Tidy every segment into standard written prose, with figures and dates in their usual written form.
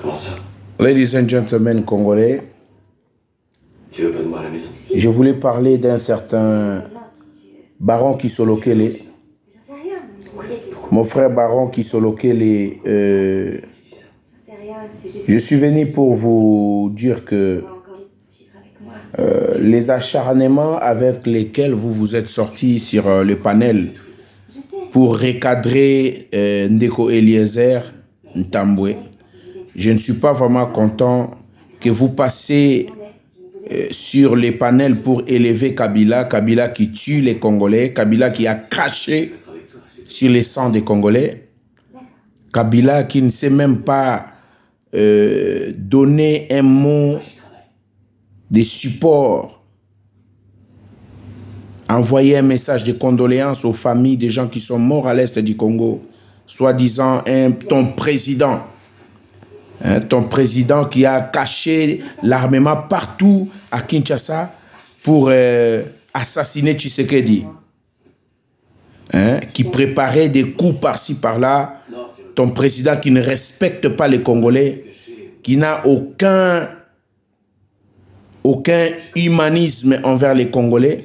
Comment ça? Ladies and gentlemen congolais, Tu veux pas de moi à la maison? je voulais parler d'un certain Baron Kisolokele. Mon frère Baron Kisolokele, je suis venu pour vous dire que les acharnements avec lesquels vous vous êtes sortis sur le panel pour recadrer Ndeko Eliezer Ntambwe, je ne suis pas vraiment content que vous passez sur les panels pour élever Kabila, Kabila qui tue les Congolais, Kabila qui a craché sur les sangs des Congolais, Kabila qui ne sait même pas donner un mot de support, envoyer un message de condoléances aux familles des gens qui sont morts à l'est du Congo, soi-disant ton président. Ton président qui a caché l'armement partout à Kinshasa pour assassiner Tshisekedi. Qui préparait des coups par-ci par-là. Ton président qui ne respecte pas les Congolais, qui n'a aucun humanisme envers les Congolais.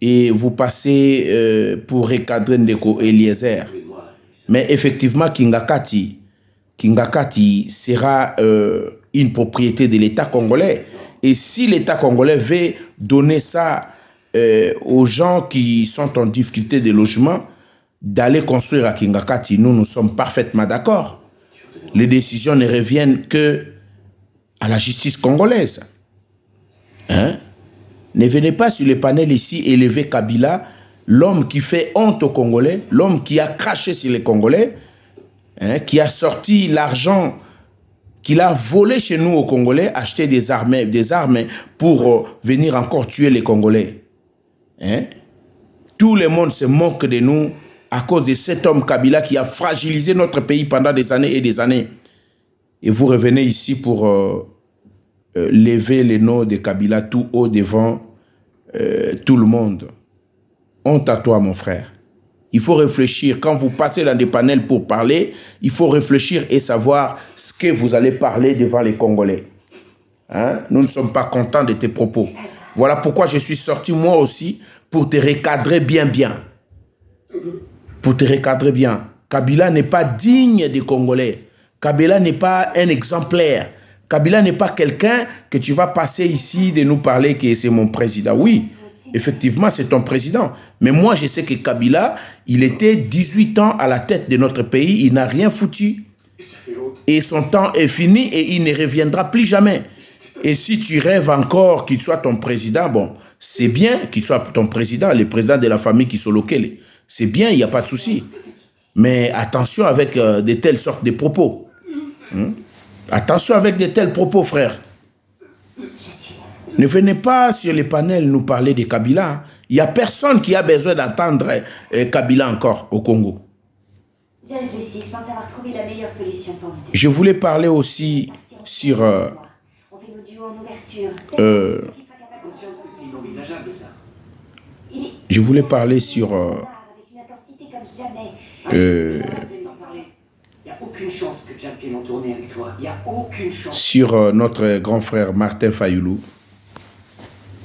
Et vous passez pour recadrer Ndeko Eliezer. Mais effectivement, Kingakati sera une propriété de l'État congolais. Et si l'État congolais veut donner ça aux gens qui sont en difficulté de logement, d'aller construire à Kingakati, nous sommes parfaitement d'accord. Les décisions ne reviennent que à la justice congolaise. Ne venez pas sur les panels ici élever Kabila, l'homme qui fait honte aux Congolais, l'homme qui a craché sur les Congolais, qui a sorti l'argent qu'il a volé chez nous aux Congolais, acheter des armes pour venir encore tuer les Congolais. Tout le monde se moque de nous à cause de cet homme Kabila qui a fragilisé notre pays pendant des années et des années. Et vous revenez ici pour lever le nom de Kabila tout haut devant tout le monde. Honte à toi, mon frère. Il faut réfléchir. Quand vous passez dans des panels pour parler, il faut réfléchir et savoir ce que vous allez parler devant les Congolais. Nous ne sommes pas contents de tes propos. Voilà pourquoi je suis sorti moi aussi pour te recadrer bien. Pour te recadrer bien. Kabila n'est pas digne des Congolais. Kabila n'est pas un exemplaire. Kabila n'est pas quelqu'un que tu vas passer ici de nous parler que c'est mon président. Oui, effectivement, c'est ton président. Mais moi, je sais que Kabila, il était 18 ans à la tête de notre pays. Il n'a rien foutu. Et son temps est fini et il ne reviendra plus jamais. Et si tu rêves encore qu'il soit ton président, bon, c'est bien qu'il soit ton président, le président de la famille Kisolokele. C'est bien, il n'y a pas de souci. Mais attention avec de telles sortes de propos. Attention avec de tels propos, frère. Ne venez pas sur les panels nous parler de Kabila. Il n'y a personne qui a besoin d'entendre Kabila encore au Congo. J'ai réfléchi, je pense avoir trouvé la meilleure solution pour nous. Je voulais parler aussi sur... On fait nos duos en ouverture. C'est inenvisageable, ça. Je voulais parler sur... Avec une intensité comme jamais. Il n'y a aucune chance que Jack vienne en tournée avec toi. Il n'y a aucune chance. Sur notre grand frère Martin Fayoulou.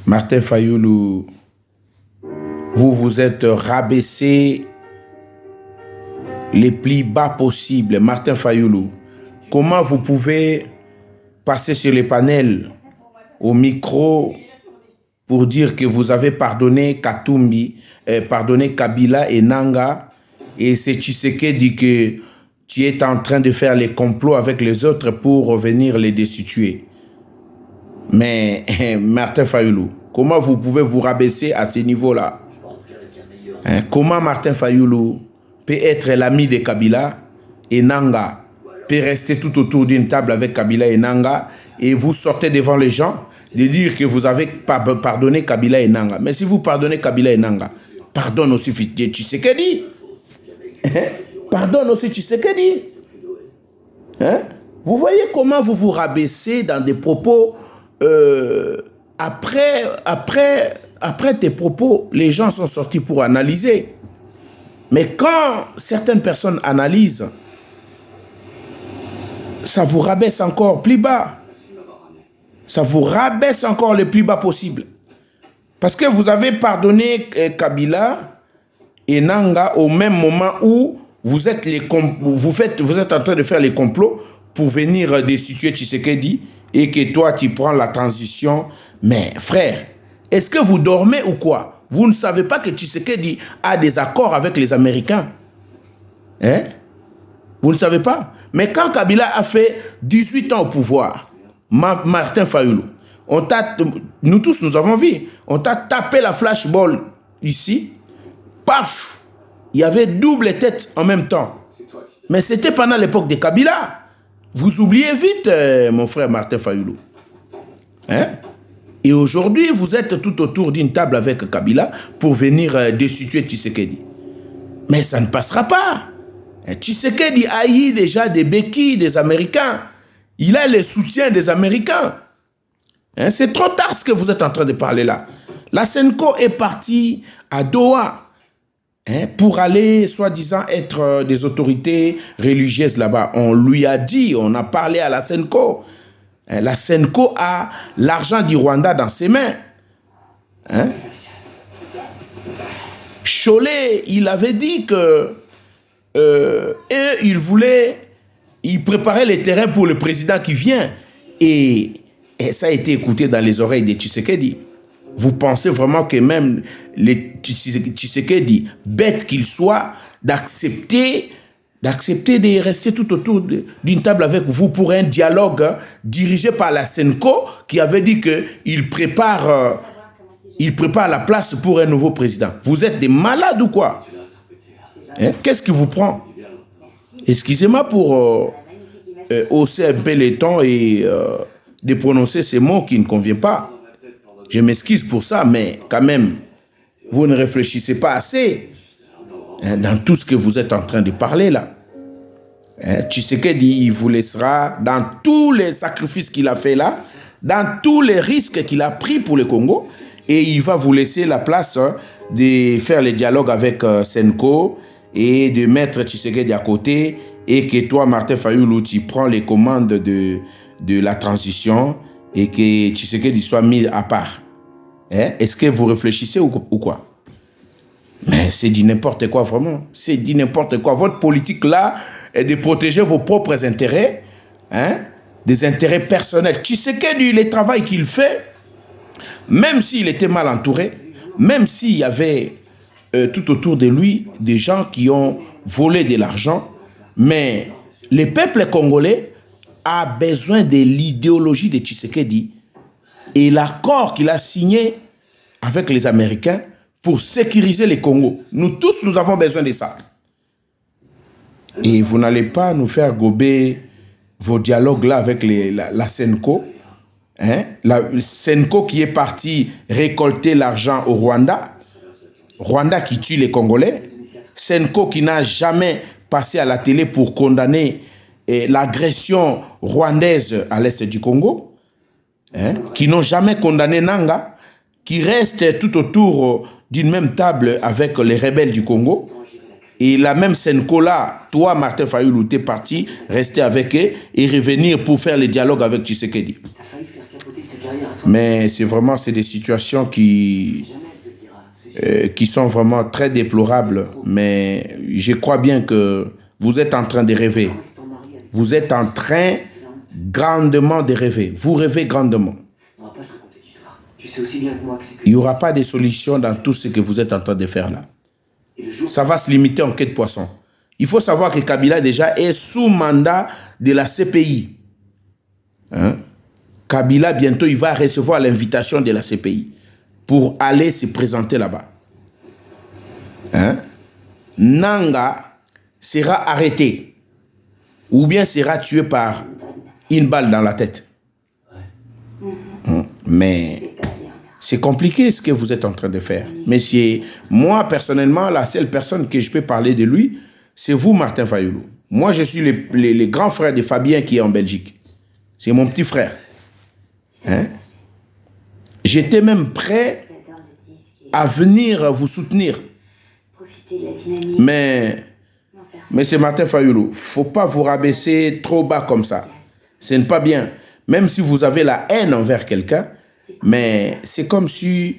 Martin Fayoulou, vous vous êtes rabaissé les plus bas possibles. Martin Fayoulou, comment vous pouvez passer sur les panels au micro pour dire que vous avez pardonné Katumbi, pardonné Kabila et Nanga, et c'est Tshisekedi que tu es en train de faire les complots avec les autres pour revenir les destituer. Mais Martin Fayoulou, comment vous pouvez vous rabaisser à ce niveau-là? Comment Martin Fayoulou peut être l'ami de Kabila et Nanga peut rester tout autour d'une table avec Kabila et Nanga et vous sortez devant les gens de dire que vous avez pardonné Kabila et Nanga. Mais si vous pardonnez Kabila et Nanga, pardonne aussi Tshisekedi. Pardonne aussi Tshisekedi. Vous voyez comment vous vous rabaissez dans des propos... Après tes propos, les gens sont sortis pour analyser. Mais quand certaines personnes analysent, ça vous rabaisse encore plus bas. Ça vous rabaisse encore le plus bas possible. Parce que vous avez pardonné Kabila et Nanga au même moment où vous êtes en train de faire les complots pour venir destituer Tshisekedi et que toi, tu prends la transition. Mais frère, est-ce que vous dormez ou quoi? Vous ne savez pas que Tshisekedi a des accords avec les Américains? Hein? Vous ne savez pas? Mais quand Kabila a fait 18 ans au pouvoir, Martin Fayulu, nous tous, nous avons vu, on t'a tapé la flashball ici, paf, il y avait double tête en même temps. Mais c'était pendant l'époque de Kabila. Vous oubliez vite, mon frère Martin Fayulu. Hein? Et aujourd'hui, vous êtes tout autour d'une table avec Kabila pour venir destituer Tshisekedi. Mais ça ne passera pas. Tshisekedi haït déjà des béquilles des Américains. Il a le soutien des Américains. Hein? C'est trop tard ce que vous êtes en train de parler là. La Senko est partie à Doha pour aller, soi-disant, être des autorités religieuses là-bas. On lui a dit, on a parlé à la Senko. La Senko a l'argent du Rwanda dans ses mains. Hein? Cholet, il avait dit que il préparait les terrains pour le président qui vient. Et ça a été écouté dans les oreilles de Tshisekedi. Vous pensez vraiment que même les Tshisekedi, bête qu'il soit, d'accepter de rester tout autour d'une table avec vous pour un dialogue dirigé par la Senko qui avait dit qu'il prépare la place pour un nouveau président. Vous êtes des malades ou quoi? Hein? Qu'est-ce qui vous prend? Excusez-moi pour hausser un peu les tons et de prononcer ces mots qui ne conviennent pas. Je m'excuse pour ça, mais quand même, vous ne réfléchissez pas assez dans tout ce que vous êtes en train de parler là. Tshisekedi, il vous laissera dans tous les sacrifices qu'il a fait là, dans tous les risques qu'il a pris pour le Congo, et il va vous laisser la place de faire les dialogues avec Senko et de mettre Tshisekedi à côté, et que toi, Martin Fayulu, tu prends les commandes de la transition et que Tshisekedi soit mis à part. Est-ce que vous réfléchissez ou quoi? Mais c'est dit n'importe quoi, vraiment. C'est dit n'importe quoi. Votre politique là est de protéger vos propres intérêts, des intérêts personnels. Tshisekedi, le travail qu'il fait, même s'il était mal entouré, même s'il y avait tout autour de lui des gens qui ont volé de l'argent, mais le peuple congolais a besoin de l'idéologie de Tshisekedi et l'accord qu'il a signé avec les Américains pour sécuriser les Congo. Nous tous, nous avons besoin de ça. Et vous n'allez pas nous faire gober vos dialogues là avec la Senko. La Senko qui est partie récolter l'argent au Rwanda. Rwanda qui tue les Congolais. Senko qui n'a jamais passé à la télé pour condamner l'agression rwandaise à l'est du Congo. Qui n'ont jamais condamné Nanga. Qui restent tout autour d'une même table avec les rebelles du Congo. Et la même Senko là, toi, Martin Fayulu, t'es parti, rester avec eux et revenir pour faire le dialogue avec Tshisekedi. Mais c'est des situations qui sont vraiment très déplorables. Mais je crois bien que vous êtes en train de rêver. Vous êtes en train grandement de rêver. Vous rêvez grandement. Il n'y aura pas de solution dans tout ce que vous êtes en train de faire là. Ça va se limiter en queue de poisson. Il faut savoir que Kabila déjà est sous mandat de la CPI. Kabila, bientôt, il va recevoir l'invitation de la CPI pour aller se présenter là-bas. Nanga sera arrêté ou bien sera tué par une balle dans la tête. Mais c'est compliqué ce que vous êtes en train de faire. Mais moi, personnellement, la seule personne que je peux parler de lui, c'est vous, Martin Fayulu. Moi, je suis le grand frère de Fabien qui est en Belgique. C'est mon petit frère. J'étais même prêt à venir vous soutenir. Mais c'est Martin Fayulu. Il ne faut pas vous rabaisser trop bas comme ça. Ce n'est pas bien. Même si vous avez la haine envers quelqu'un, mais c'est comme si,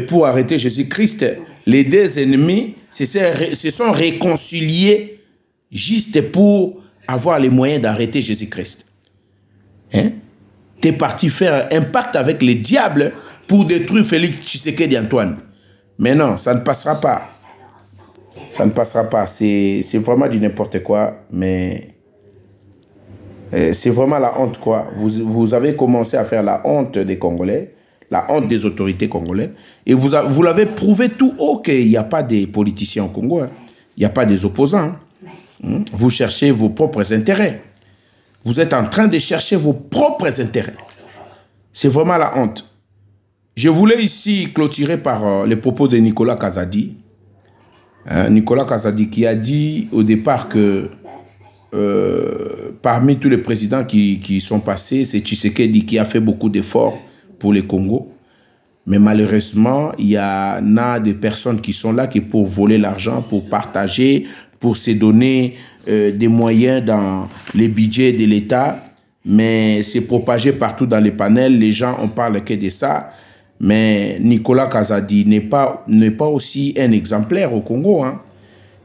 pour arrêter Jésus-Christ, les deux ennemis se sont réconciliés juste pour avoir les moyens d'arrêter Jésus-Christ. Hein? Tu es parti faire un pacte avec les diables pour détruire Félix Tshisekedi Antoine. Mais non, ça ne passera pas. Ça ne passera pas. C'est vraiment du n'importe quoi, mais c'est vraiment la honte, quoi. Vous avez commencé à faire la honte des Congolais, la honte des autorités congolaises, et vous l'avez prouvé tout haut qu'il n'y a pas de politiciens au Congo, hein. Il n'y a pas des opposants. Hein. Vous cherchez vos propres intérêts. Vous êtes en train de chercher vos propres intérêts. C'est vraiment la honte. Je voulais ici clôturer par les propos de Nicolas Kazadi. Nicolas Kazadi qui a dit au départ que parmi tous les présidents qui sont passés, c'est Tshisekedi qui a fait beaucoup d'efforts pour le Congo. Mais malheureusement, il y en a des personnes qui sont là qui pour voler l'argent, pour partager, pour se donner des moyens dans les budgets de l'État. Mais c'est propagé partout dans les panels. Les gens, on parle que de ça. Mais Nicolas Kazadi n'est pas aussi un exemplaire au Congo. Hein.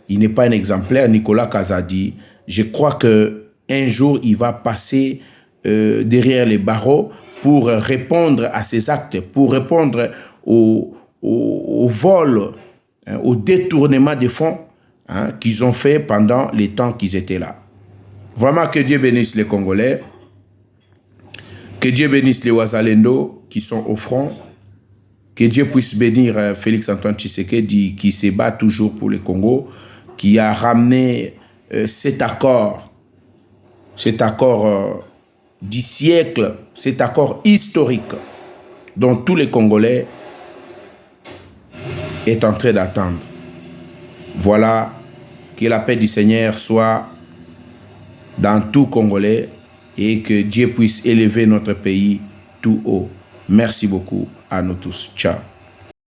Il n'est pas un exemplaire, Nicolas Kazadi. Je crois qu'un jour, il va passer derrière les barreaux pour répondre à ces actes, pour répondre au vol, hein, au détournement des fonds, hein, qu'ils ont fait pendant les temps qu'ils étaient là. Vraiment, que Dieu bénisse les Congolais, que Dieu bénisse les Wazalendo qui sont au front, que Dieu puisse bénir Félix Antoine Tshisekedi qui se bat toujours pour le Congo, qui a ramené cet accord du siècle, cet accord historique dont tous les Congolais est en train d'attendre. Voilà, que la paix du Seigneur soit dans tout Congolais et que Dieu puisse élever notre pays tout haut. Merci beaucoup à nous tous. Ciao.